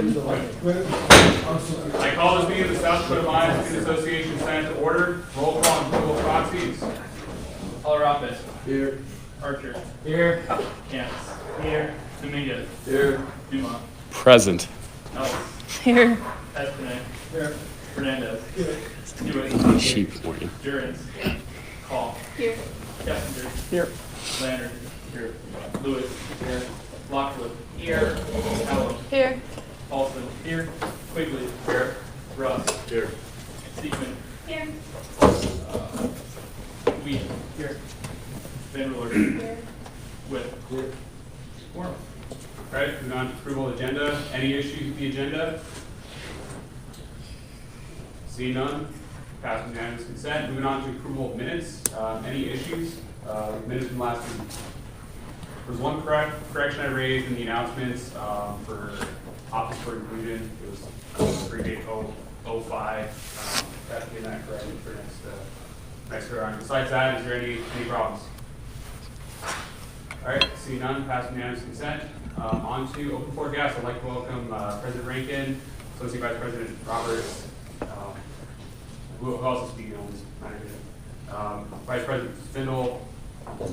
good. I call this meeting of the South Dakota Mines Student Association Senate to order. Roll call and approval of proxies. Colorado. Here. Archer. Here. Campus. Here. Dominguez. Here. Dumont. Present. Ellis. Here. Espinay. Here. Fernandez. Here. Hewitt. Sheep morning. Jurens. Call. Here. Kessinger. Here. Lander. Here. Lewis. Here. Lockwood. Here. Allen. Here. Paulson. Here. Quigley. Here. Russ. Here. Seekman. Here. Weed. Here. Van Ruler. Here. Witt. Here. All right, moving on to approval of agenda. Any issues with the agenda? See none. Passed with unanimous consent. Moving on to approval of minutes. Any issues? Minutes from last week. There was one correction I raised in the announcements for office for inclusion. It was 3/8/05. That's getting that corrected for next go around. Besides that, is there any problems? All right, seeing none, passed with unanimous consent. On to open floor guests. I'd like to welcome President Rankin, Associate Vice President Roberts, who else is speaking on this matter? Vice President Spindle, and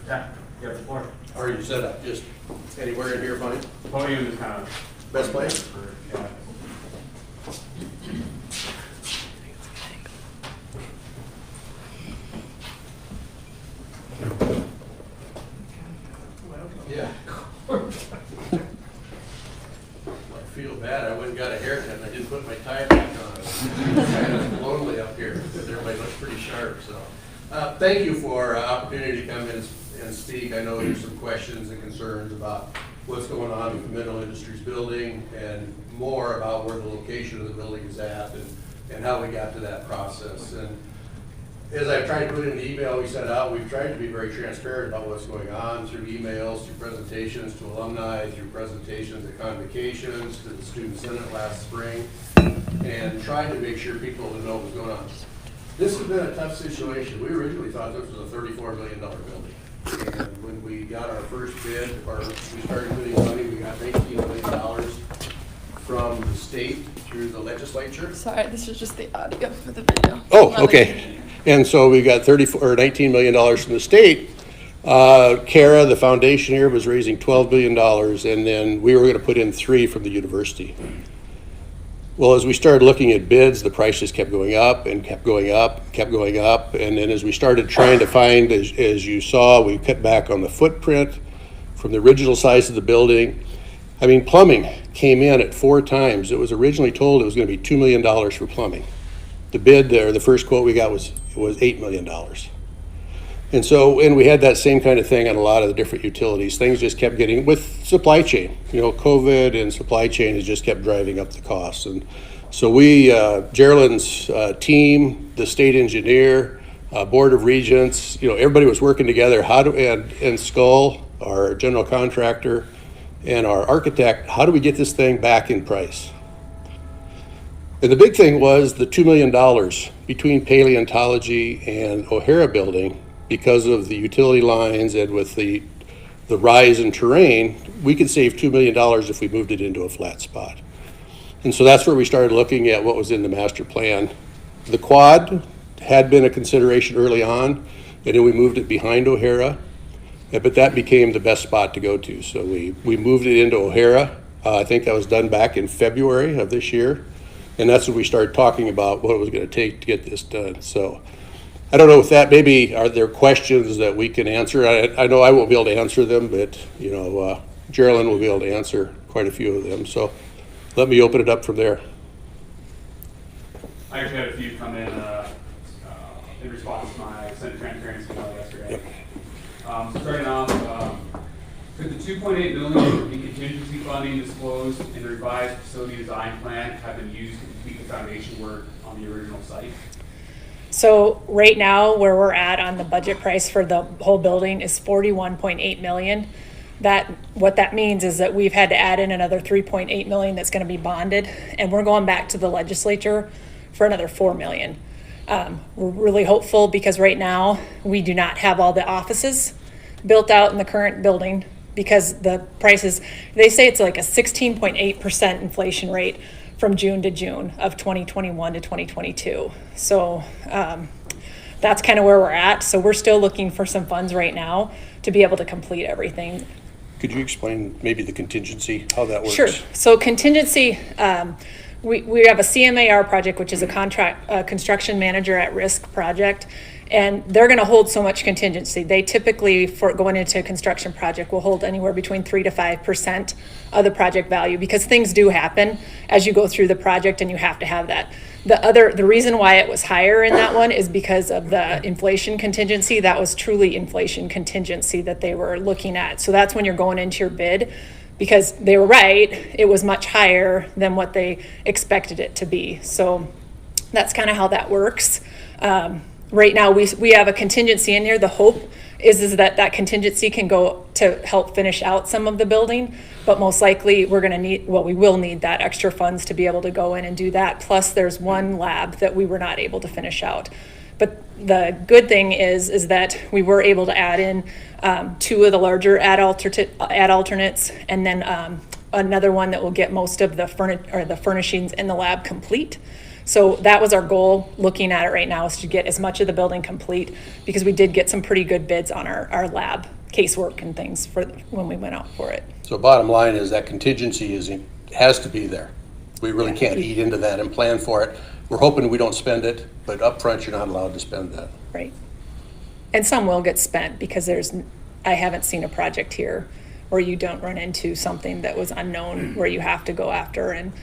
yeah, you have the floor. How are you set up? Just anywhere in here fine? The podium is kind of Best place? Yeah. Yeah. I feel bad. I went and got a haircut and I didn't put my tie back on. It's kind of lonely up here because everybody looks pretty sharp. So, thank you for opportunity to come in and speak. I know there's some questions and concerns about what's going on with the Mineral Industries building and more about where the location of the building is at and how we got to that process. And as I've tried to put in the email we sent out, we've tried to be very transparent about what's going on through emails, through presentations to alumni, through presentations at convocations, to the Student Senate last spring, and tried to make sure people would know what's going on. This has been a tough situation. We originally thought this was a $34 million building. And when we got our first bid, or we started putting money, we got $19 million from the state through the legislature. Sorry, this is just the audio for the video. Oh, okay. And so we got $19 million from the state. CARA, the foundation here, was raising $12 billion, and then we were going to put in $3 billion from the university. Well, as we started looking at bids, the prices kept going up and kept going up, and then as we started trying to find, as you saw, we cut back on the footprint from the original size of the building. I mean, plumbing came in at 4 times. It was originally told it was going to be $2 million for plumbing. The bid there, the first quote we got was $8 million. And so, and we had that same kind of thing on a lot of the different utilities. Things just kept getting, with supply chain, COVID and supply chain has just kept driving up the costs. And so we, Gerald's team, the state engineer, Board of Regents, everybody was working together, and Skull, our general contractor, and our architect, how do we get this thing back in price? And the big thing was the $2 million between paleontology and O'Hara building, because of the utility lines and with the rise in terrain, we could save $2 million if we moved it into a flat spot. And so that's where we started looking at what was in the master plan. The quad had been a consideration early on, and then we moved it behind O'Hara, but that became the best spot to go to. So we moved it into O'Hara. I think that was done back in February of this year. And that's when we started talking about what it was going to take to get this done. So I don't know if that, maybe are there questions that we can answer? I know I won't be able to answer them, but Geraldine will be able to answer quite a few of them. So let me open it up from there. I actually had a few come in response to my Senate transparency email yesterday. Yep. Starting off, could the $2.8 million in contingency funding disclosed in the revised facility design plan have been used to complete the foundation work on the original site? So right now, where we're at on the budget price for the whole building is $41.8 million. What that means is that we've had to add in another $3.8 million that's going to be bonded, and we're going back to the legislature for another $4 million. We're really hopeful because right now we do not have all the offices built out in the current building because the prices, they say it's like a 16.8% inflation rate from June to June of 2021 to 2022. So that's kind of where we're at. So we're still looking for some funds right now to be able to complete everything. Could you explain maybe the contingency, how that works? Sure. So contingency, we have a CMAR project, which is a construction manager at risk project, and they're going to hold so much contingency. They typically, for going into a construction project, will hold anywhere between 3 to 5% of the project value, because things do happen as you go through the project, and you have to have that. The reason why it was higher in that one is because of the inflation contingency. That was truly inflation contingency that they were looking at. So that's when you're going into your bid, because they were right, it was much higher than what they expected it to be. So that's kind of how that works. Right now, we have a contingency in here. The hope is that that contingency can go to help finish out some of the building, but most likely we will need that extra funds to be able to go in and do that. Plus there's one lab that we were not able to finish out. But the good thing is that we were able to add in 2 of the larger add alternates, and then another one that will get most of the furnishings in the lab complete. So that was our goal, looking at it right now, is to get as much of the building complete, because we did get some pretty good bids on our lab casework and things for when we went out for it. So bottom line is that contingency has to be there. We really can't eat into that and plan for it. We're hoping we don't spend it, but upfront, you're not allowed to spend that. Right. And some will get spent, because I haven't seen a project here where you don't run into something that was unknown where you have to go after. And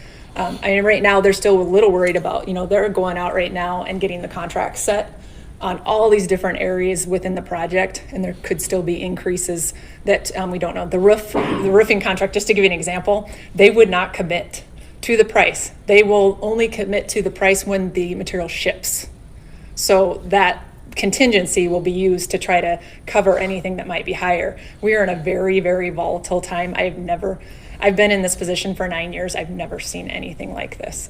right now they're still a little worried about, they're going out right now and getting the contract set on all these different areas within the project, and there could still be increases that we don't know. The roofing contract, just to give you an example, they would not commit to the price. They will only commit to the price when the material ships. So that contingency will be used to try to cover anything that might be higher. We are in a very, very volatile time. I've been in this position for 9 years. I've never seen anything like this.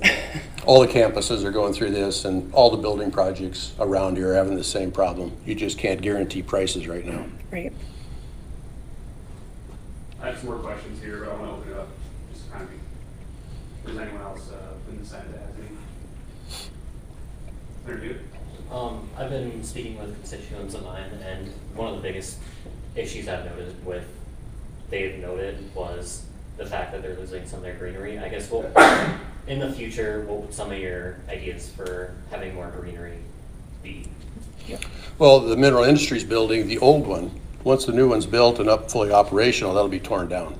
All the campuses are going through this, and all the building projects around here are having the same problem. You just can't guarantee prices right now. Right. I have some more questions here, but I want to open it up, just kind of, if there's anyone else in the Senate that has any. Interview. I've been speaking with constituents of mine, and one of the biggest issues I've they've noted was the fact that they're losing some of their greenery. I guess in the future, what would some of your ideas for having more greenery be? Well, the Mineral Industries building, the old one, once the new one's built and fully operational, that'll be torn down.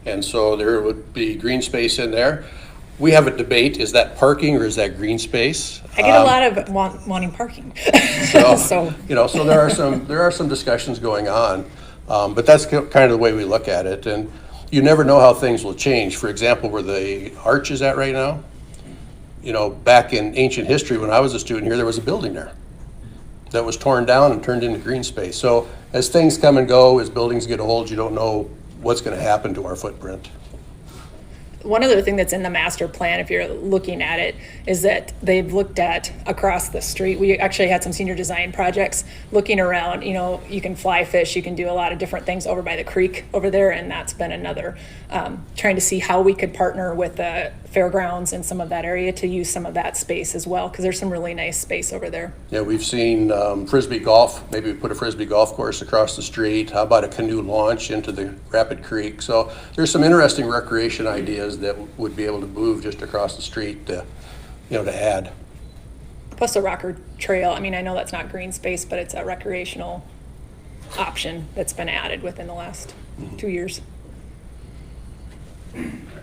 And so there would be green space in there. We have a debate, is that parking or is that green space? I get a lot of wanting parking. So, So there are some discussions going on, but that's kind of the way we look at it. And you never know how things will change. For example, where the arch is at right now, back in ancient history when I was a student here, there was a building there that was torn down and turned into green space. So as things come and go, as buildings get old, you don't know what's going to happen to our footprint. one other thing that's in the master plan, if you're looking at it, is that they've looked at across the street. We actually had some senior design projects looking around, you can fly fish, you can do a lot of different things over by the creek over there, and that's been another, trying to see how we could partner with the fairgrounds and some of that area to use some of that space as well, because there's some really nice space over there. Yeah, we've seen Frisbee golf, maybe we put a Frisbee golf course across the street. How about a canoe launch into the Rapid Creek? So there's some interesting recreation ideas that would be able to move just across the street to add. Plus a rocker trail. I mean, I know that's not green space, but it's a recreational option that's been added within the last 2 years.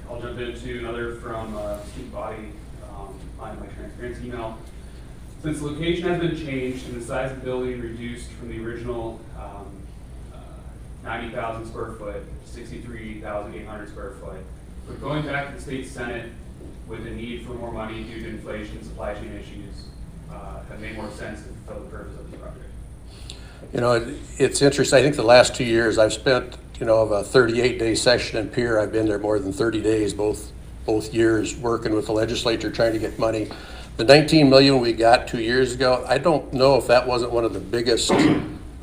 I'll jump into another from Steve Body on my transparency email. Since the location has been changed and the size of the building reduced from the original 90,000 square foot to 63,800 square foot, but going back to the state Senate with the need for more money due to inflation, supply chain issues, have made more sense to fulfill the purpose of the project. It's interesting. I think the last 2 years I've spent, of a 38-day session in Pierre, I've been there more than 30 days, both years, working with the legislature trying to get money. The $19 million we got 2 years ago, I don't know if that wasn't one of the biggest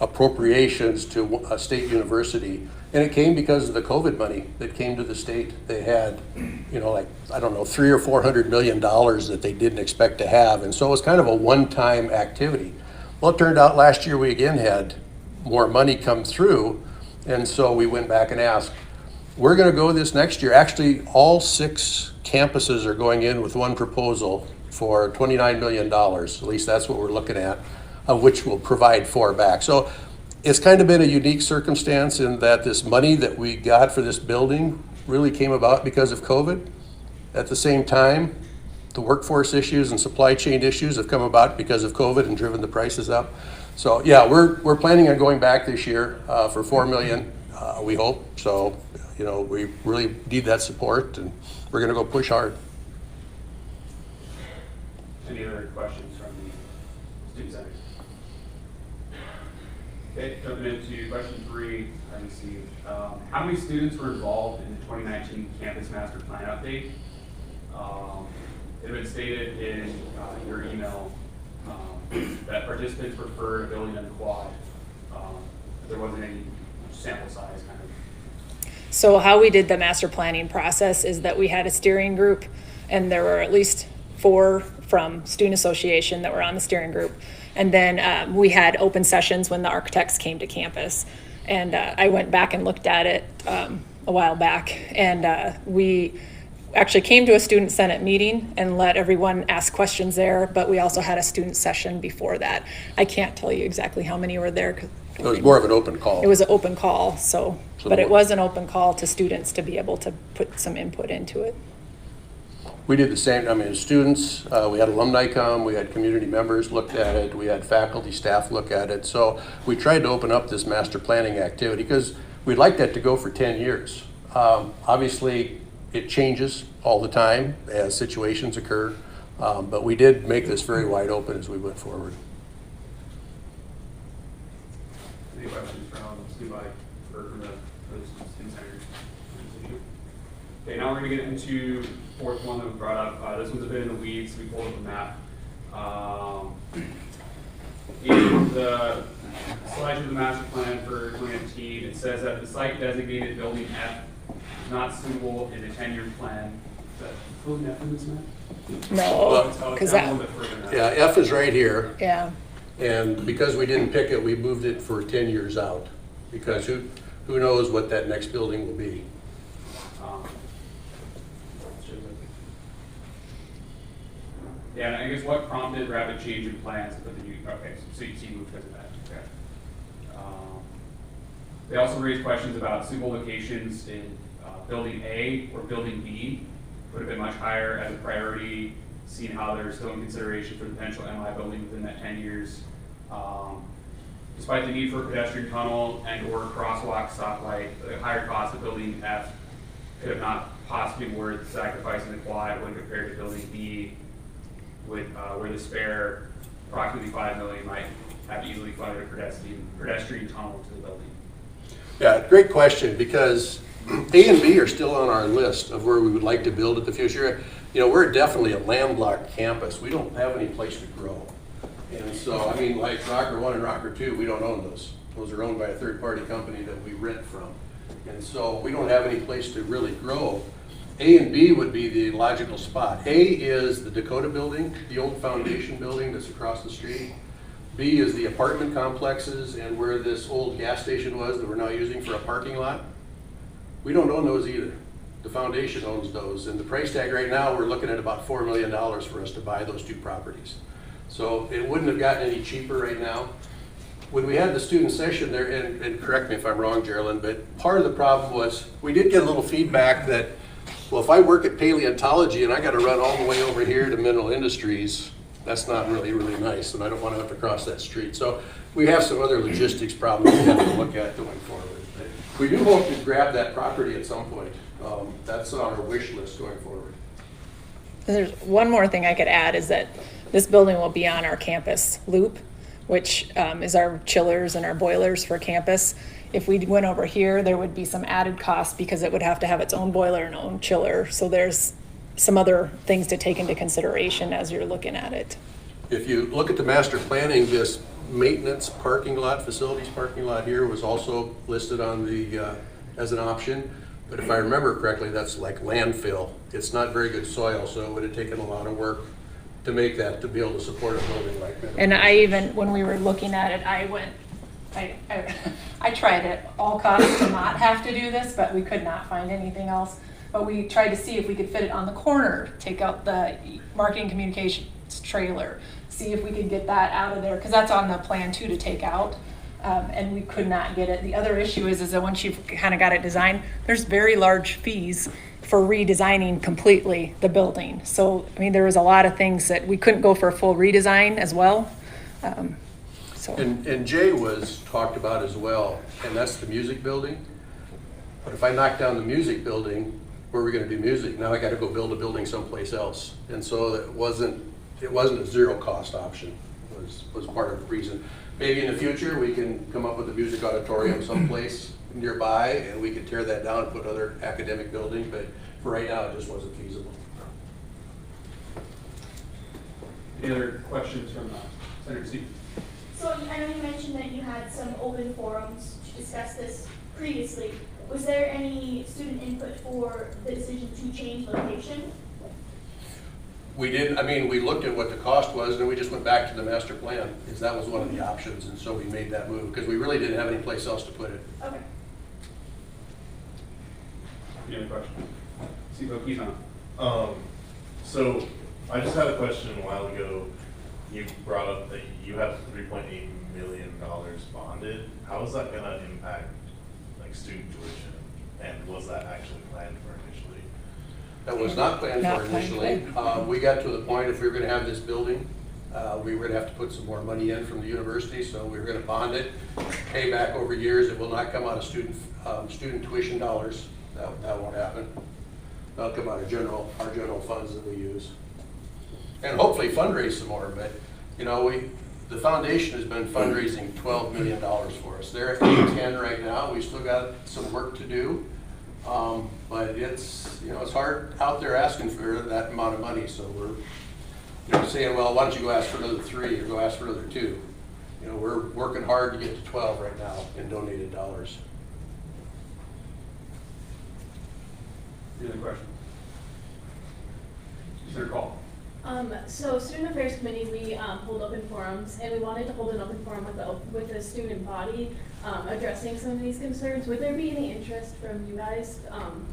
appropriations to a state university. And it came because of the COVID money that came to the state. They had, like, I don't know, $300 or $400 million that they didn't expect to have. And so it was kind of a one-time activity. Well, it turned out last year we again had more money come through. And so we went back and asked, we're gonna go this next year. Actually, all 6 campuses are going in with one proposal for $29 million. At least that's what we're looking at, of which we'll provide 4 back. So it's kind of been a unique circumstance in that this money that we got for this building really came about because of COVID. At the same time, the workforce issues and supply chain issues have come about because of COVID and driven the prices up. So yeah, we're planning on going back this year for $4 million, we hope. So, we really need that support, and we're gonna go push hard. Any other questions from the student senators? Okay, jumping into question 3, I received. How many students were involved in the 2019 campus master plan update? It had been stated in your email that participants preferred a building on the quad. There wasn't any sample size kind of. So how we did the master planning process is that we had a steering group, and there were at least 4 from student association that were on the steering group. And then we had open sessions when the architects came to campus. And I went back and looked at it a while back, and we actually came to a student senate meeting and let everyone ask questions there, but we also had a student session before that. I can't tell you exactly how many were there. It was more of an open call. It was an open call, but it more- was an open call to students to be able to put some input into it. We did the same, students, we had alumni come, we had community members looked at it, we had faculty, staff look at it. So we tried to open up this master planning activity because we'd like that to go for 10 years. Obviously, it changes all the time as situations occur, but we did make this very wide open as we went forward. Any questions from Stu Bike or from the student senators? Okay, now we're going to get into 4th one that we brought up. This one's a bit in the weeds. We pulled up a map. In the slide of the master plan for 2019, it says that the site designated building F is not suitable in the 10-year plan. Is that building F in this map? No, Oh, because down a that, little bit further now. Yeah, F is right here. yeah. And because we didn't pick it, we moved it for 10 years out. Because who knows what that next building will be? Yeah, and I guess what prompted rapid change in plans for the new, okay, so you moved because of that, okay. They also raised questions about suitable locations in building A or building B. Would have been much higher as a priority, seeing how they're still in consideration for the potential MI building within that 10 years. Despite the need for a pedestrian tunnel and or crosswalk stoplight, the higher cost of building F could have not possibly been worth sacrificing the quad when compared to building B, with where the spare approximately $5 million might have easily funded a pedestrian tunnel to the building. Yeah, great question, because A and B are still on our list of where we would like to build in the future. We're definitely a landlocked campus. We don't have any place to grow. And so, like Rocker 1 and Rocker 2, we don't own those. Those are owned by a third-party company that we rent from. And so we don't have any place to really grow. A and B would be the logical spot. A is the Dakota building, the old foundation building that's across the street. B is the apartment complexes and where this old gas station was that we're now using for a parking lot. We don't own those either. The foundation owns those. And the price tag right now, we're looking at about $4 million for us to buy those 2 properties. So it wouldn't have gotten any cheaper right now. When we had the student session there, and correct me if I'm wrong, Geraldine, but part of the problem was we did get a little feedback that, well, if I work at paleontology and I got to run all the way over here to mineral industries, that's not really, really nice, and I don't want to have to cross that street. So we have some other logistics problems we have to look at going forward. But we do hope to grab that property at some point. That's on our wish list going forward. There's one more thing I could add is that this building will be on our campus loop, which is our chillers and our boilers for campus. If we went over here, there would be some added cost because it would have to have its own boiler and own chiller. So there's some other things to take into consideration as you're looking at it. If you look at the master planning, this maintenance parking lot, facilities parking lot here was also listed on the, as an option. But if I remember correctly, that's like landfill. It's not very good soil, so it would have taken a lot of work to make that, to be able to support a building like that. And I even, when we were looking at it, I tried at all costs to not have to do this, but we could not find anything else. But we tried to see if we could fit it on the corner, take out the marketing communications trailer, see if we could get that out of there, because that's on the plan too to take out. And we could not get it. The other issue is that once you've kind of got it designed, there's very large fees for redesigning completely the building. So, I mean, there was a lot of things that we couldn't go for a full redesign as well. So. And Jay was talked about as well, and that's the music building. But if I knock down the music building, where are we gonna do music? Now I gotta go build a building someplace else. And so it wasn't a zero cost option, was part of the reason. Maybe in the future, we can come up with a music auditorium someplace nearby, and we could tear that down and put other academic buildings, but for right now, it just wasn't feasible. Any other questions from Senator Seat? So I know you mentioned that you had some open forums to discuss this previously. Was there any student input for the decision to change location? We didn't, I mean, we looked at what the cost was, and we just went back to the master plan, because that was one of the options, and so we made that move, because we really didn't have any place else to put it. Okay. Any other questions? See what he's on. So I just had a question a while ago. You brought up that you have $3.8 million bonded. How is that gonna impact like student tuition? And was that actually planned for initially? That was not planned Not for planned. initially. We got to the point, if we were gonna have this building, we were gonna have to put some more money in from the university, so we were gonna bond it, pay back over years. It will not come out of student tuition dollars. That won't happen. That'll come out of our general funds that we use. And hopefully fundraise some more, but, you know, the foundation has been fundraising $12 million for us. They're at 10 right now. We still got some work to do. But it's, you know, it's hard out there asking for that amount of money, so we're, you know, saying, well, why don't you go ask for another 3 or go ask for another 2? You know, we're working hard to get to 12 right now in donated dollars. Any other questions? Senator Call. So Student Affairs Committee, we hold open forums, and we wanted to hold an open forum with the student body addressing some of these concerns. Would there be any interest from you guys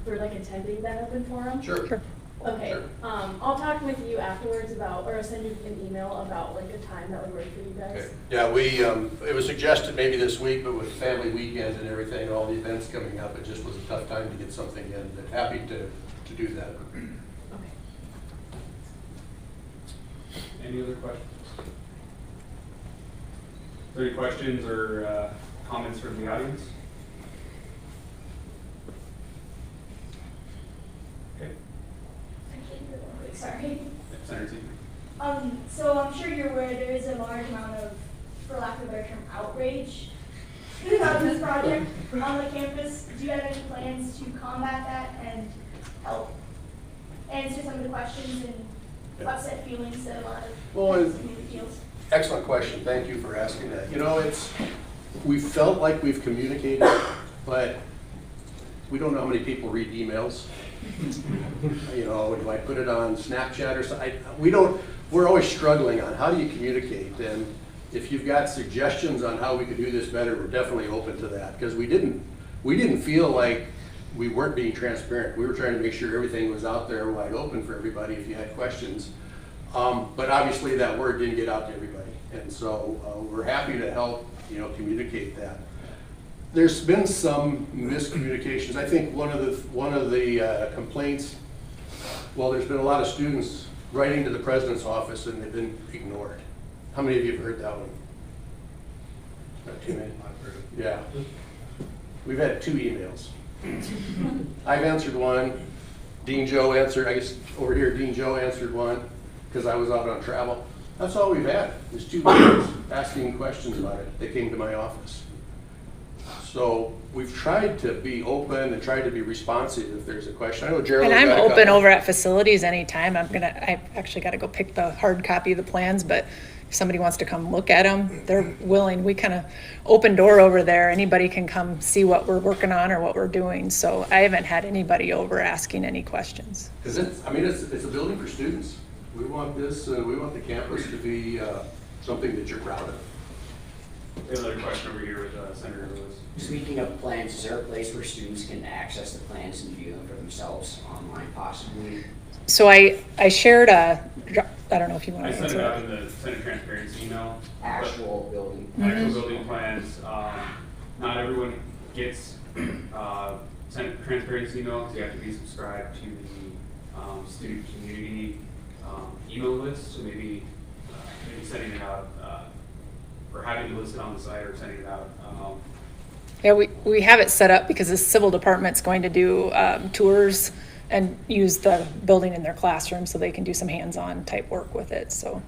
for like attending that open forum? Sure. Okay, Sure. I'll talk with you afterwards about, or I'll send you an email about like a time that would work for you guys. Okay. Yeah, it was suggested maybe this week, but with family weekend and everything, all the events coming up, it just was a tough time to get something in, but happy to do that. Okay. Any other questions? Are there any questions or comments from the audience? Okay. Actually, real quick, sorry. Senator Seat. So I'm sure you're aware there is a large amount of, for lack of a better term, outrage about this project on the campus. Do you have any plans to combat that and help answer some of the questions and upset feelings that a lot of Well, the community feels? Excellent question. Thank you for asking that. You know, we felt like we've communicated, but we don't know how many people read emails. You know, do I put it on Snapchat or something? We're always struggling on how do you communicate. And if you've got suggestions on how we could do this better, we're definitely open to that. Because we didn't feel like we weren't being transparent. We were trying to make sure everything was out there wide open for everybody if you had questions. But obviously that word didn't get out to everybody. And so we're happy to help, you know, communicate that. There's been some miscommunications. I think one of the complaints, well, there's been a lot of students writing to the president's office and they've been ignored. How many of you have heard that one? Not too many. Yeah. We've had 2 emails. I've answered one. Dean Joe answered, I guess over here, Dean Joe answered one because I was out on travel. That's all we've had, is 2 emails asking questions about it. They came to my office. So we've tried to be open and tried to be responsive if there's a question. I know Gerald. And I'm got a open couple. over at facilities anytime. I've actually got to go pick the hard copy of the plans, but if somebody wants to come look at them, they're willing. We kind of open door over there. Anybody can come see what we're working on or what we're doing. So I haven't had anybody over asking any questions. Because it's a building for students. We want this, we want the campus to be something that you're proud of. We have another question over here with Senator Lewis. Speaking of plans, is there a place where students can access the plans and view them for themselves online possibly? So I shared I don't know if you want I to sent it answer out it. in the Senate Transparency email. Actual building. Actual building plans. Not everyone gets Senate Transparency email because you have to be subscribed to the student community email list. So maybe sending it out or having it listed on the site or sending it out. Yeah, we have it set up because the civil department's going to do tours and use the building in their classroom so they can do some hands-on type work with it, so.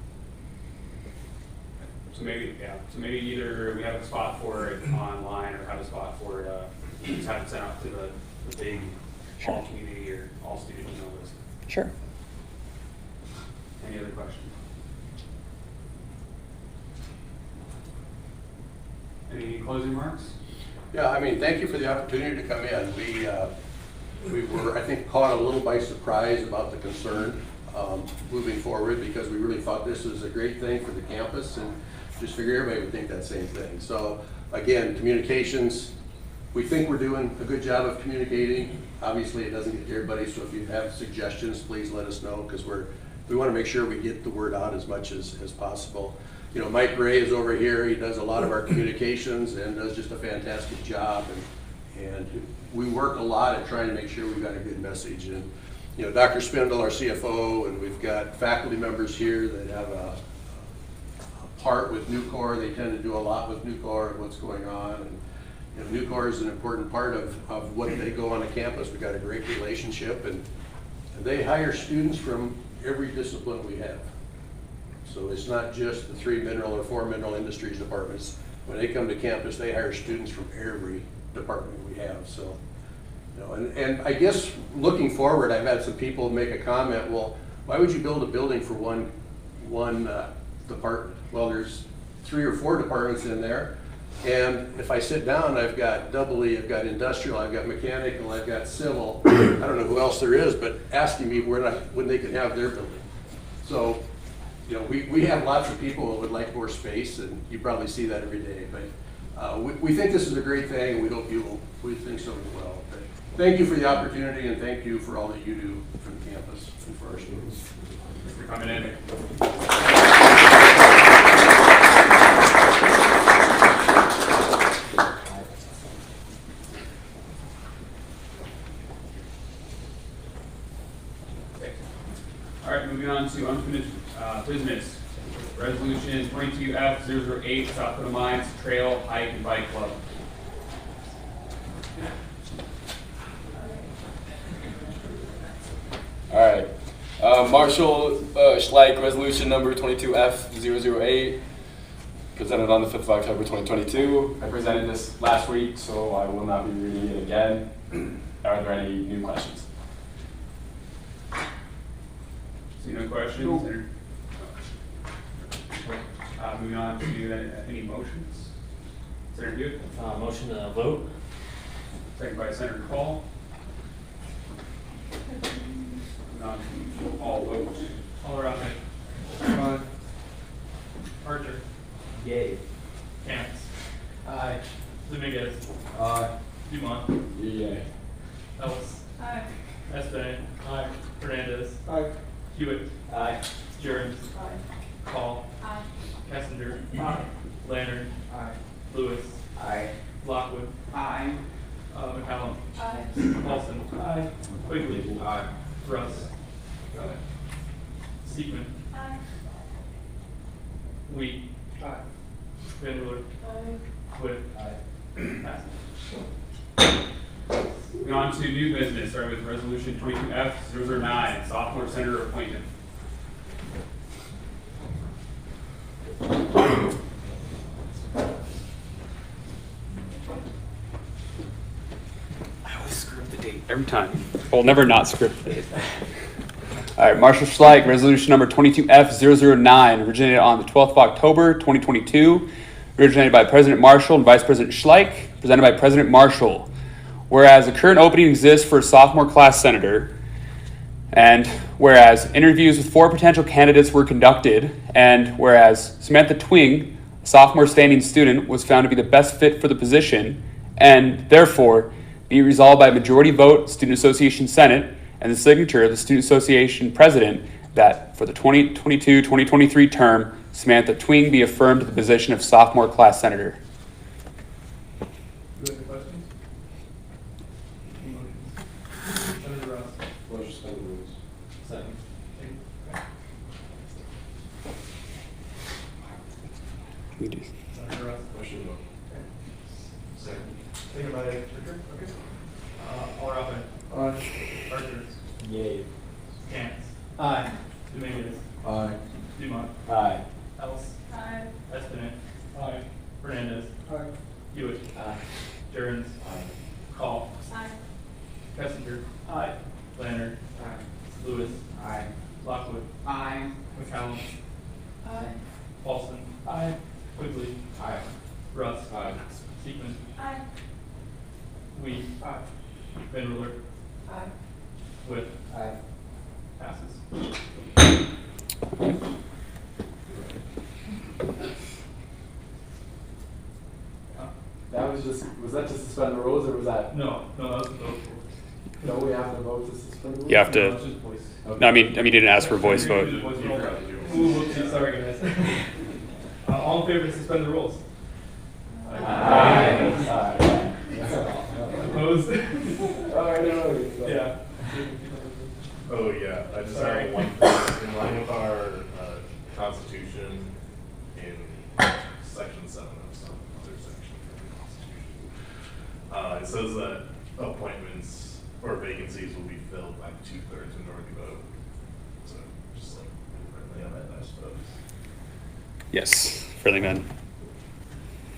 So maybe either we have a spot for it online or have a spot for it, just have it sent out to the big all community or all student email list. Sure. Any other questions? Any closing remarks? Yeah, I mean, thank you for the opportunity to come in. We were, I think, caught a little by surprise about the concern moving forward because we really thought this was a great thing for the campus and just figured everybody would think that same thing. So again, communications, we think we're doing a good job of communicating. Obviously, it doesn't get to everybody, so if you have suggestions, please let us know because we want to make sure we get the word out as much as possible. You know, Mike Ray is over here. He does a lot of our communications and does just a fantastic job. And we work a lot at trying to make sure we've got a good message. And, you know, Dr. Spindle, our CFO, and we've got faculty members here that have a part with Nucor. They tend to do a lot with Nucor and what's going on. And, you know, Nucor is an important part of what they go on a campus. We've got a great relationship, and they hire students from every discipline we have. So it's not just the 3 mineral or 4 mineral industries departments. When they come to campus, they hire students from every department we have. So, you know, and I guess looking forward, I've had some people make a comment, well, why would you build a building for one department? Well, there's 3 or 4 departments in there. And if I sit down, I've got EE, I've got industrial, I've got mechanical, I've got civil. I don't know who else there is, but asking me when they can have their building. So, you know, we have lots of people that would like more space, and you probably see that every day. But we think this is a great thing, and we hope we think so as well. But thank you for the opportunity, and thank you for all that you do for the campus and for our students. Thanks for coming in. All right, moving on to unfinished business. Resolution 22F008, South Dakota Mines Trail Hike and Bike Club. All right. Marshall Schleich, resolution number 22F008, presented on the 5th of October 2022. I presented this last week, so I will not be reading it again. Are there any new questions? See no questions? No. Moving on to any motions. Senator Duke, Motion to vote. second by Senator Call. Moving on to all vote. Colorado. Aye. Archer. Yay. Camps. Aye. Dominguez. Aye. Dumont. Yay. Ellis. Aye. Espay. Aye. Hernandez. Aye. Hewitt. Aye. Jerns. Aye. Call. Aye. Kessinger. Aye. Leonard. Aye. Lewis. Aye. Lockwood. Aye. McCallum. Aye. Paulson. Aye. Quigley. Aye. Russ. Seekman. Aye. Wheat. Aye. Vanderler. Aye. Whit. Aye. Passes. Moving on to new business, starting with resolution 22F009, sophomore center appointment. Every time. Well, never not scripted. All right, Marshall Schleich, resolution number 22F009, originated on the 12th of October, 2022, originated by President Marshall and Vice President Schleich, presented by President Marshall. Whereas a current opening exists for a sophomore class senator, and whereas interviews with 4 potential candidates were conducted, and whereas Samantha Twing, a sophomore standing student, was found to be the best fit for the position, and therefore be resolved by a majority vote Student Association Senate and the signature of the Student Association President that for the 2022-2023 term, Samantha Twing be affirmed to the position of sophomore class senator. Do you have any questions? Any motions? Senator Ross. Motion to suspend the rules. Second. Senator Ross. Motion to vote. Second. Second by Richard. Okay. Alrape. Aye. Archer. Yay. Cantz. Aye. Dominguez. Aye. Dumont. Aye. Else. Aye. Espinet. Aye. Fernandez. Aye. Hewitt. Aye. Jurgens. Aye. Call. Aye. Kessinger. Aye. Planner. Aye. Lewis. Aye. Lockwood. Aye. McCallum. Aye. Paulson. Aye. Quigley. Aye. Russ. Aye. Seekman. Aye. Wee. Aye. Van Ruler. Aye. Whit. Aye. Passes. That was that to suspend the rules or was that? No, that was the vote. No, we have to vote to suspend the rules? You have No, to, it's just voice. no, I mean, you didn't ask for a voice vote. Ooh, whoopsie, sorry guys. All in favor to suspend the rules? Aye. Opposed? Alright, no. Yeah. Oh, yeah, I just Sorry. have one thing, in line with our constitution, in section 7 of some other section of the constitution, it says that appointments or vacancies will be filled by 2/3 majority vote. So, just like, friendly on that, I suppose. Yes, fairly good.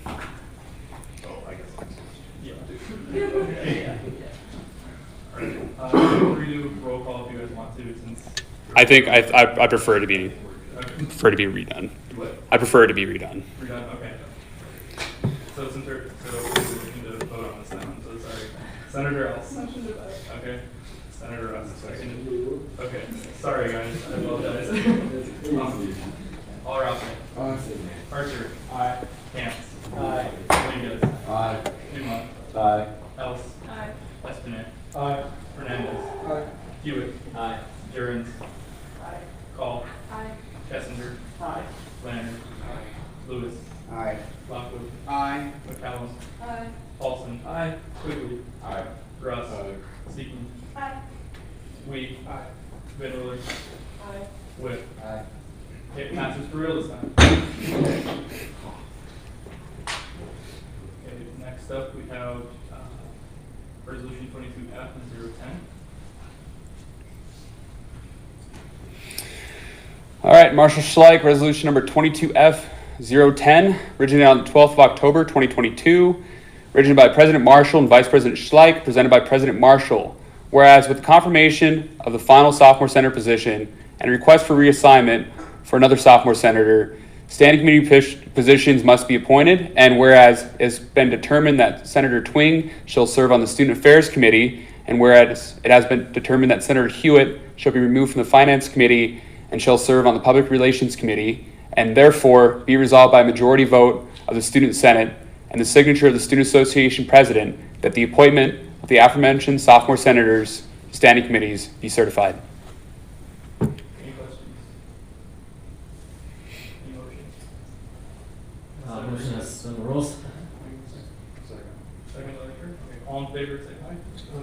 Oh, I guess that's. Yeah. We'll redo roll call if you guys want to, since. I think I prefer to be redone. What? I prefer it to be redone. We're done, okay. So since we're looking to vote on this now, I'm so sorry. Senator Else. Motion to vote. Okay. Senator Russ, second. Okay, sorry guys, I apologize. Alrape. Aye. Archer. Aye. Cantz. Aye. Dominguez. Aye. Dumont. Aye. Else. Aye. Espinet. Aye. Fernandez. Aye. Hewitt. Aye. Jurgens. Aye. Call. Aye. Kessinger. Aye. Planner. Lewis. Aye. Lockwood. Aye. McCallum. Aye. Paulson. Aye. Quigley. Aye. Russ. Aye. Seekman. Aye. Wee. Aye. Van Ruler. Aye. Whit. Aye. Okay, passes for real this time. Okay, next up we have resolution 22F010. All right, Marshall Schleich, resolution number 22F010, originated on the 12th of October, 2022, originated by President Marshall and Vice President Schleich, presented by President Marshall. Whereas with the confirmation of the final sophomore senator position and a request for reassignment for another sophomore senator, standing committee positions must be appointed, and whereas it's been determined that Senator Twing shall serve on the Student Affairs Committee, and whereas it has been determined that Senator Hewitt shall be removed from the Finance Committee and shall serve on the Public Relations Committee, and therefore be resolved by a majority vote of the Student Senate and the signature of the Student Association President that the appointment of the aforementioned sophomore senators to standing committees be certified. Any questions? Any motions? Motion to suspend the rules. Second by Richard. Okay, all in favor, say aye.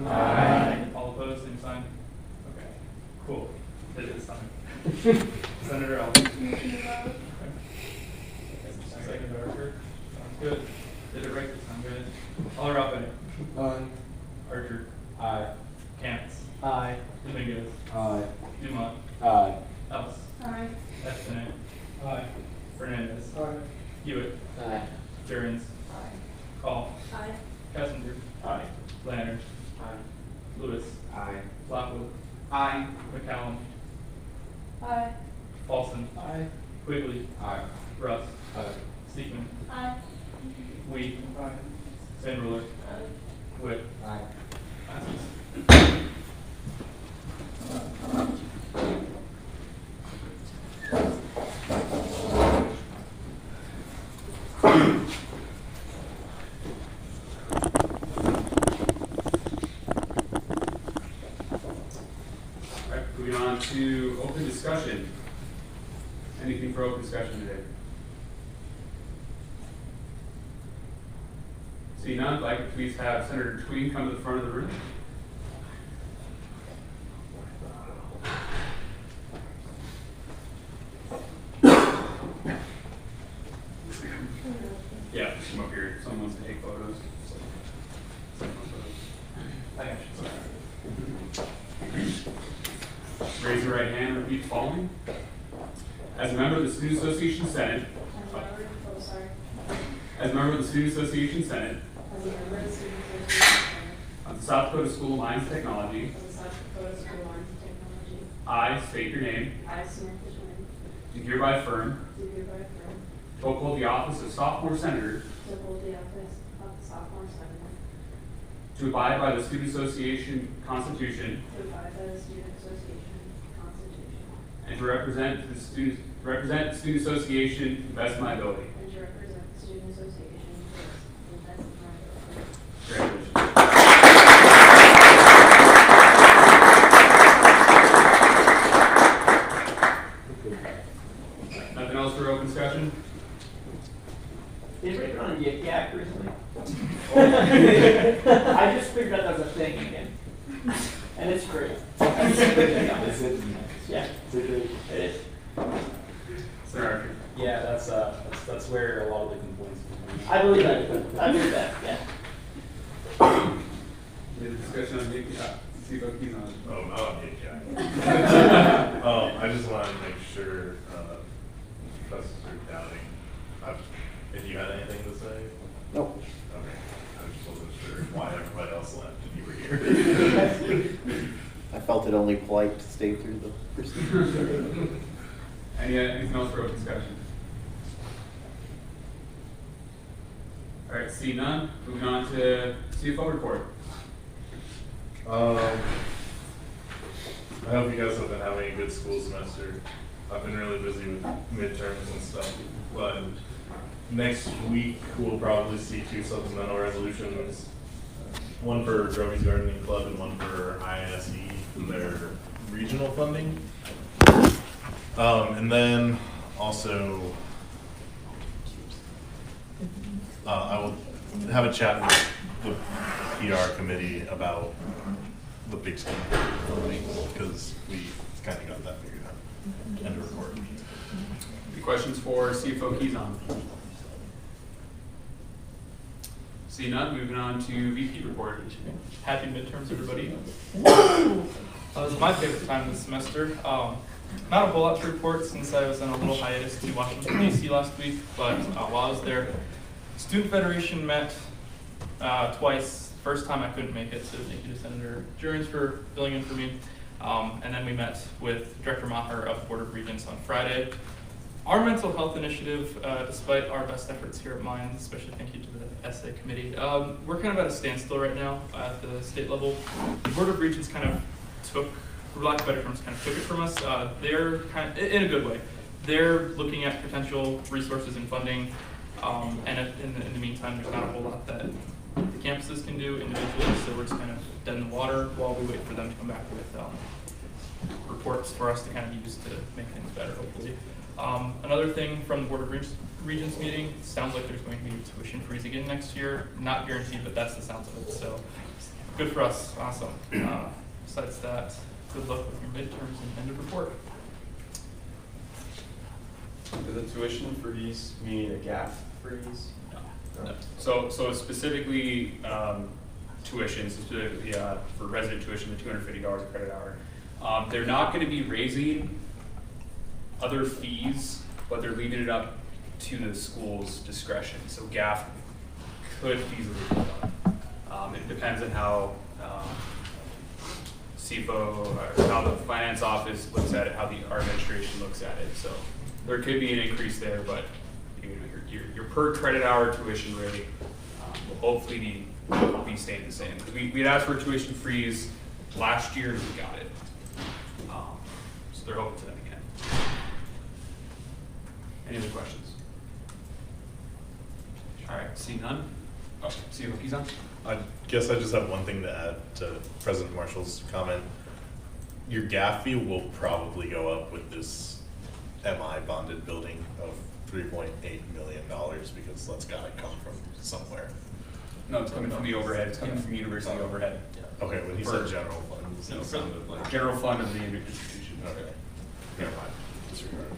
Aye. All opposed, same sign. Okay, cool. Did it this time. Senator Else. Motion to vote. Second by Archer. Sounds good. Did it right this time, guys. Alrape. Aye. Archer. Aye. Cantz. Aye. Dominguez. Aye. Dumont. Aye. Else. Aye. Espinet. Aye. Fernandez. Aye. Hewitt. Aye. Jurgens. Aye. Call. Aye. Kessinger. Aye. Planner. Aye. Lewis. Aye. Flacco. Aye. McCallum. Aye. Paulson. Aye. Quigley. Aye. Russ. Aye. Steekman. Aye. Weed. Van Ruler. Witt. Aye. Passes. All right, moving on to open discussion. Anything for open discussion today? See none, I'd like to please have Senator Tween come to the front of the room. Yeah, just come up here. Someone wants to take photos. Raise your right hand and repeat the following. As a member of the Student Association Senate, as a member of the Student Association Senate of the South Dakota School of Mines and Technology, I state your name, do hereby affirm to uphold the office of sophomore senator, to abide by the Student Association Constitution, and to represent the Student Association to the best of my ability. Congratulations. Nothing else for open discussion? Did we run a Yip Yak recently? I just figured out that's a thing again. And it's free. Is it? Yeah, it is. Sir, Yeah, that's where a lot of the complaints come from. I believe that. I believe that, yeah. we had a discussion on Nick, see about keys on. Oh, not me, Jack. I just wanted to make sure, Professor Downing, if you had anything to say? No. Okay, I just wasn't sure why everybody else left and you were here. I felt it only polite to stay through the procedure. Anything else for open discussion? All right, see none. Moving on to CFO report. I hope you guys have been having a good school semester. I've been really busy with midterms and stuff, but next week we'll probably see 2 supplemental resolutions. One for Droby's Gardening Club and one for ISE for their regional funding. And then also, I will have a chat with the PR committee about the big scheme funding, because we kind of got that figured out. End of report. Any questions for CFO Keyson? See none. Moving on to VP report. Happy midterms, everybody. This is my favorite time this semester. Not a whole lot to report since I was on a little hiatus to Washington, D.C. last week, but while I was there, Student Federation met twice. First time I couldn't make it, so thank you to Senator Jurgens for filling in for me. And then we met with Director Maher of the Board of Regents on Friday. Our mental health initiative, despite our best efforts here at Mines, especially thank you to the essay committee, we're kind of at a standstill right now at the state level. The Board of Regents kind of took, for lack of better terms, kind of took it from us. They're kind of, in a good way, they're looking at potential resources and funding, and in the meantime, there's not a whole lot that the campuses can do individually, so we're just kind of dead in the water while we wait for them to come back with reports for us to kind of use to make things better, hopefully. Another thing from the Board of Regents meeting, it sounds like there's going to be a tuition freeze again next year. Not guaranteed, but that's the sounds of it, so good for us, awesome. Besides that, good luck with your midterms and end of report. Is the tuition freeze meaning a GAF freeze? No. So specifically tuition, specifically for resident tuition, the $250 a credit hour. They're not going to be raising other fees, but they're leaving it up to the school's discretion. So GAF could feasibly go up. It depends on how CFO, or how the finance office looks at it, how our administration looks at it. So there could be an increase there, but you know, your per credit hour tuition rate will hopefully be staying the same. Because we'd asked for a tuition freeze last year and we got it. So they're hoping for that again. Any other questions? All right, seeing none. Oh, see you, Kizan. I guess I just have one thing to add to President Marshall's comment. Your GAF fee will probably go up with this MI bonded building of $3.8 million because that's gotta come from somewhere. No, it's coming from the overhead. It's coming from university overhead. Okay, when he said general funds, No, it sounded like. General fund of the institution. Okay, never mind, disregard.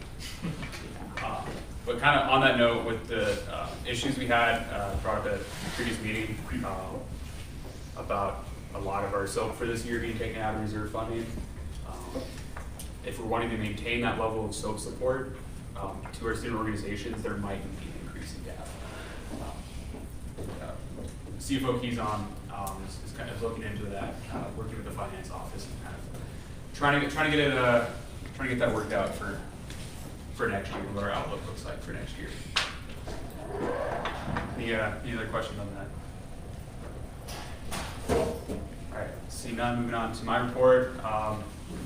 But kind of on that note, with the issues we had brought up at the previous meeting about a lot of our SOAP for this year being taken out of reserve funding. If we're wanting to maintain that level of SOAP support to our student organizations, there might be an increase in gap. CFO Keyson is kind of looking into that, working with the finance office and kind of trying to get that worked out for next year, what our outlook looks like for next year. Any other questions on that? All right, see none, moving on to my report. I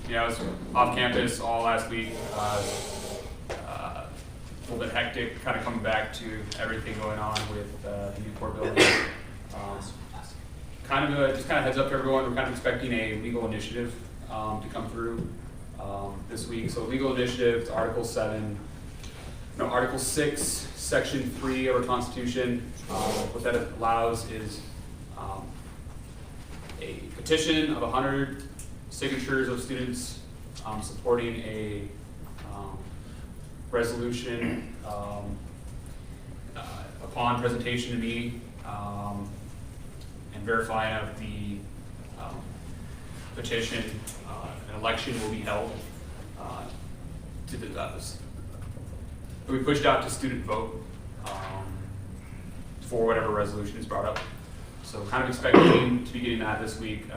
was off campus all last week. A little bit hectic, kind of coming back to everything going on with the Newport building. Just kind of heads up to everyone, we're kind of expecting a legal initiative to come through this week. So legal initiative, it's Article 6, Section 3 of our Constitution. What that allows is a petition of 100 signatures of students supporting a resolution upon presentation to me and verifying of the petition. An election will be held to we pushed out to student vote for whatever resolution is brought up. So kind of expecting to be getting that this week.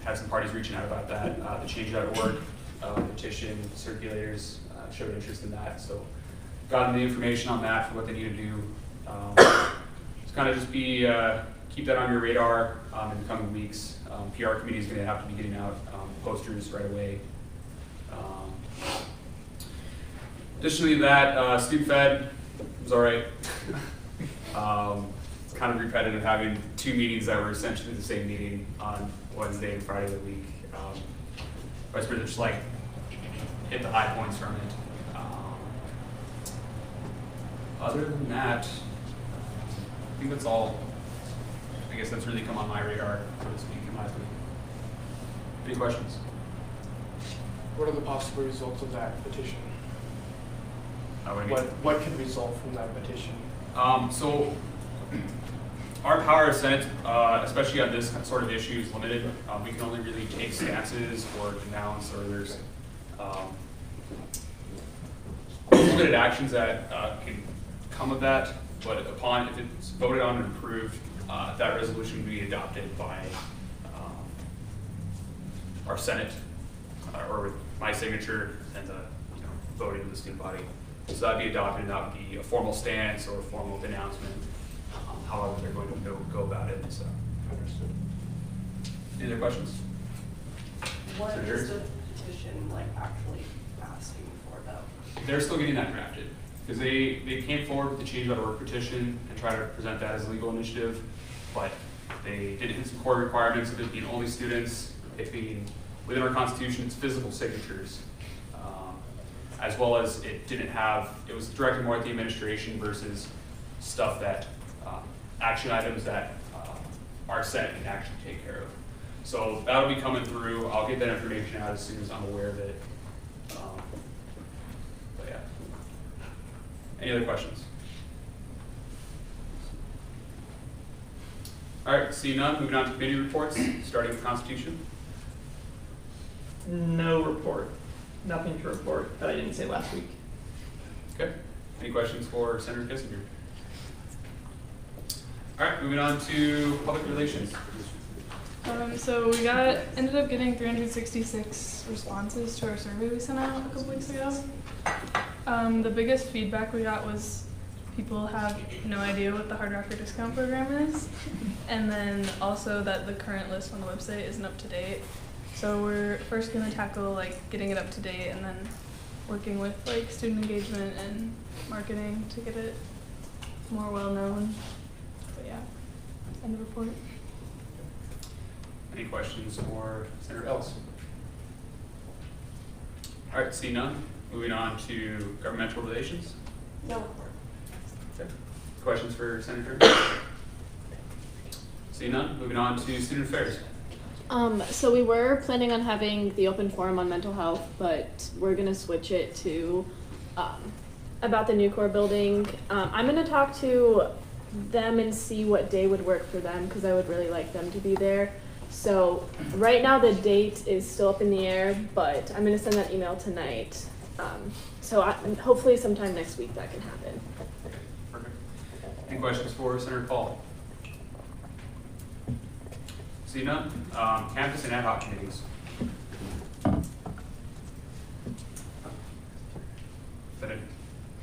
Had some parties reaching out about that. The Change Out at Work petition circulators showed interest in that. So gotten the information on that for what they need to do. It's kind of just keep that on your radar in the coming weeks. PR committee is going to have to be getting out posters right away. Additionally to that, Student Fed was all right. It's kind of repetitive having two meetings that were essentially the same meeting on Wednesday and Friday of the week. Vice President just like hit the high points from it. Other than that, I think that's all. I guess that's really come on my radar for this week, in my opinion. Any questions? What are the possible results of that petition? What could result from that petition? So our power as Senate, especially on this sort of issue, is limited. We can only really take stances or denounce, or there's limited actions that can come of that. But if it's voted on and approved, that resolution will be adopted by our Senate, or with my signature and the voting of the student body. So that'd be adopted, and that would be a formal stance or a formal denouncement, however they're going to go about it. So, understood. Any other questions? What is the petition actually asking for though? They're still getting that drafted because they came forward with the Change Out at Work petition and try to present that as a legal initiative, but they didn't hit some core requirements of it being only students, it being within our Constitution, it's physical signatures. As well as it was directed more at the administration versus stuff that, action items that our Senate can actually take care of. So that'll be coming through. I'll get that information out as soon as I'm aware of it. But yeah. Any other questions? All right, seeing none, moving on to committee reports, starting with Constitution. No report. Nothing to report that I didn't say last week. Okay. Any questions for Senator Kissinger? All right, moving on to public relations. So we ended up getting 366 responses to our survey we sent out a couple weeks ago. The biggest feedback we got was people have no idea what the Hard Rocker discount program is, and then also that the current list on the website isn't up to date. So we're first going to tackle like getting it up to date, and then working with like student engagement and marketing to get it more well known. But yeah, end of report. Any questions for Senator Ellis? All right, see none. Moving on to governmental relations. No. Okay. Questions for Senator? See none. Moving on to student affairs. So we were planning on having the open forum on mental health, but we're gonna switch it to about the new core building. I'm gonna talk to them and see what day would work for them, because I would really like them to be there. So right now the date is still up in the air, but I'm gonna send that email tonight. Hopefully sometime next week that can happen. Perfect. Any questions for Senator Paul? See none. Campus and ad hoc committees.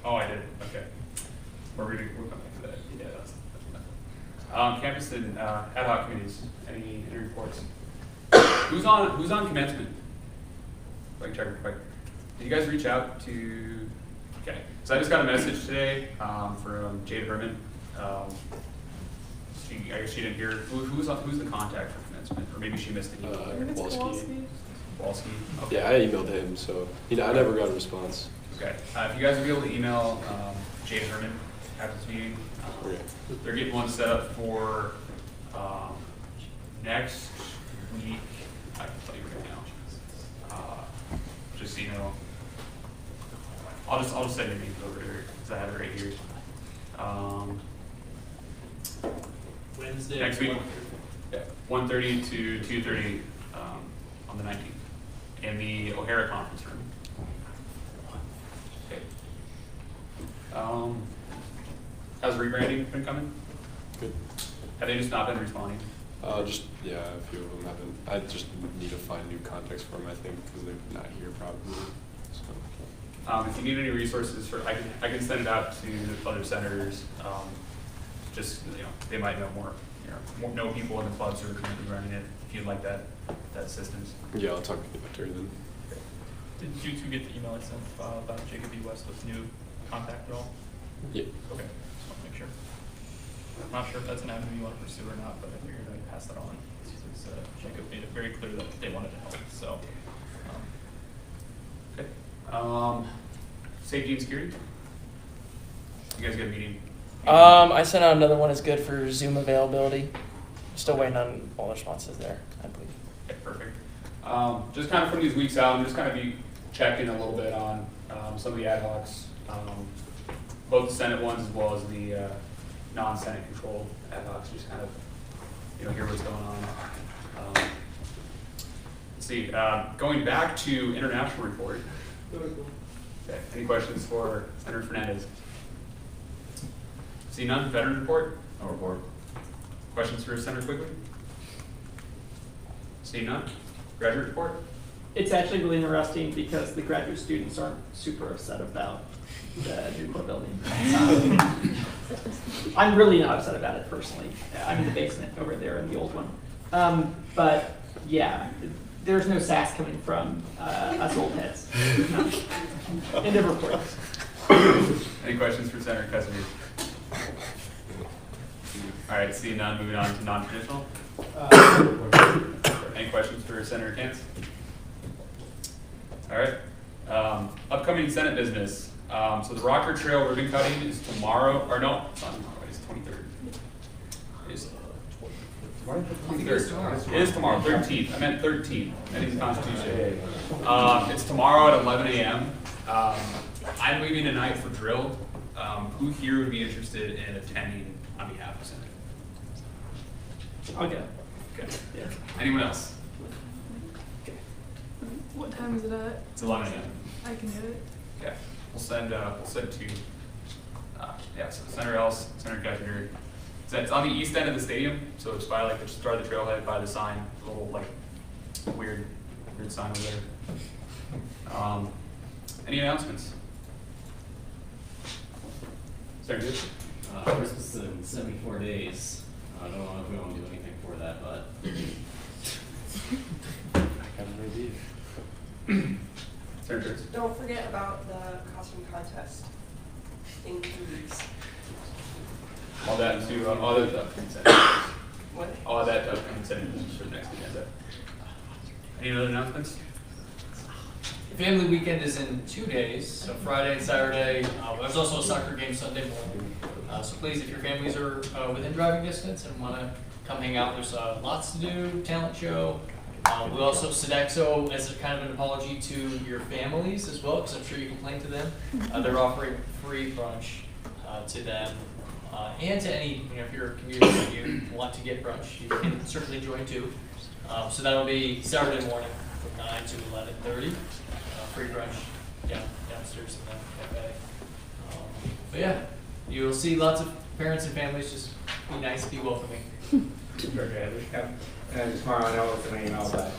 Oh, I did. Okay. We'll come back to that. Yeah, that's campus and ad hoc committees. Any reports? Who's on commencement? If I can check real quick. Did you guys reach out to? Okay. So I just got a message today from Jada Herman. I guess she didn't hear. Who's the contact for commencement? Or maybe she missed the email. Kowalski. Kowalski. Okay. Yeah, I emailed him, so I never got a response. Okay. If you guys would be able to email Jada Herman after this meeting, they're getting one set up for next week. I can tell you right now. Just so you know, I'll just send your name over here because I have it right here. Wednesday. Next week. Yeah, 1:30 to 2:30 on the 19th in the O'Hara conference room. Okay. How's rebranding been coming? Good. Have they just not been responding? A few of them haven't. I just need to find new contacts for them, I think, because they're not here probably. So. If you need any resources I can send it out to other senators. Just they might know more. Know people in the clubs who are currently running it. If you'd like that assistance. Yeah, I'll talk to you later then. Did you two get the email I sent about Jacob E. West with new contact at all? Yeah. Okay, just want to make sure. I'm not sure if that's an avenue you want to pursue or not, but I figured I'd pass that on. Since Jacob made it very clear that they wanted to help. So. Okay. Safety and security. You guys got a meeting? I sent out another one is good for Zoom availability. Still waiting on all the responses there, I believe. Okay, perfect. Just kind of from these weeks out, I'm just kind of be checking a little bit on some of the ad hocs, both the Senate ones as well as the non-Senate controlled ad hocs. Just kind of hear what's going on. Let's see. Going back to international report. Okay. Any questions for Senator Fernandez? See none. Veteran report? No report. Questions for Senator Quigley? See none. Graduate report? It's actually really interesting because the graduate students aren't super upset about the new core building. I'm really not upset about it personally. I'm in the basement over there in the old one. But yeah, there's no sass coming from us old heads. No. End of report. Any questions for Senator Casimir? All right, seeing none, moving on to non-traditional. Any questions for Senator Kentz? All right. Upcoming Senate business. So the Rocker Trail ribbon cutting is tomorrow, or no, it's not tomorrow, it's 23rd. It is tomorrow? 23rd. It is tomorrow, 13th. I meant 13th. I think it's Constitution Day. It's tomorrow at 11 a.m. I'm leaving tonight for drill. Who here would be interested in attending on behalf of Senate? I'll go. Okay. Yeah. Anyone else? What time is it at? It's 11 a.m. I can do it. Okay. We'll send two. So Senator Ellis, Senator Kessler. It's on the east end of the stadium, so it's by like the start of the trailhead by the sign little like weird sign over there. Any announcements? Sorry, dude. Christmas is in 74 days. I don't know if we want to do anything for that, but. I have an idea. Sorry, Chris. Don't forget about the costume contest in 2 weeks. All that to all that consent. What? All that consent for the next agenda. Any other announcements? Family weekend is in 2 days, so Friday and Saturday. There's also a soccer game Sunday morning. So please, if your families are within driving distance and want to come hang out, there's lots to do, talent show. We also, Sodexo, as a kind of an apology to your families as well, because I'm sure you complained to them. They're offering free brunch to them. And to any, if you're a community and you want to get brunch, you can certainly join too. So that'll be Saturday morning from 9 to 11:30. Free brunch downstairs in the cafe. But yeah, you'll see lots of parents and families. Just be nice, be welcoming. And tomorrow, I know it's an email, but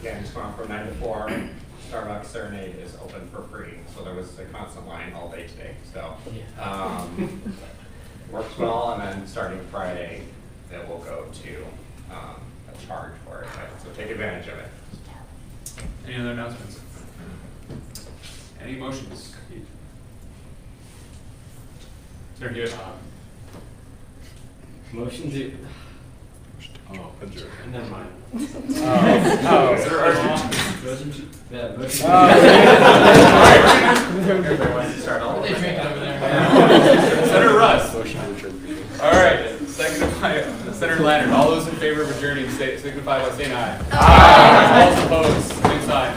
again, tomorrow from 9 to 4, Starbucks Serenade is open for free. So there was a constant line all day today. So works well, and then starting Friday, it will go to a charge for it. So take advantage of it. Any other announcements? Any motions? Sorry, do it. Motion to. Oh, adjourn. Never mind. Is there Motion to. Yeah, motion. Everybody wants to start all What are they drinking over there? Senator Russ. Motion to adjourn. All right, seconded by Senator Leonard. All those in favor of adjourning, signify by saying aye. Aye. All those opposed, same sign.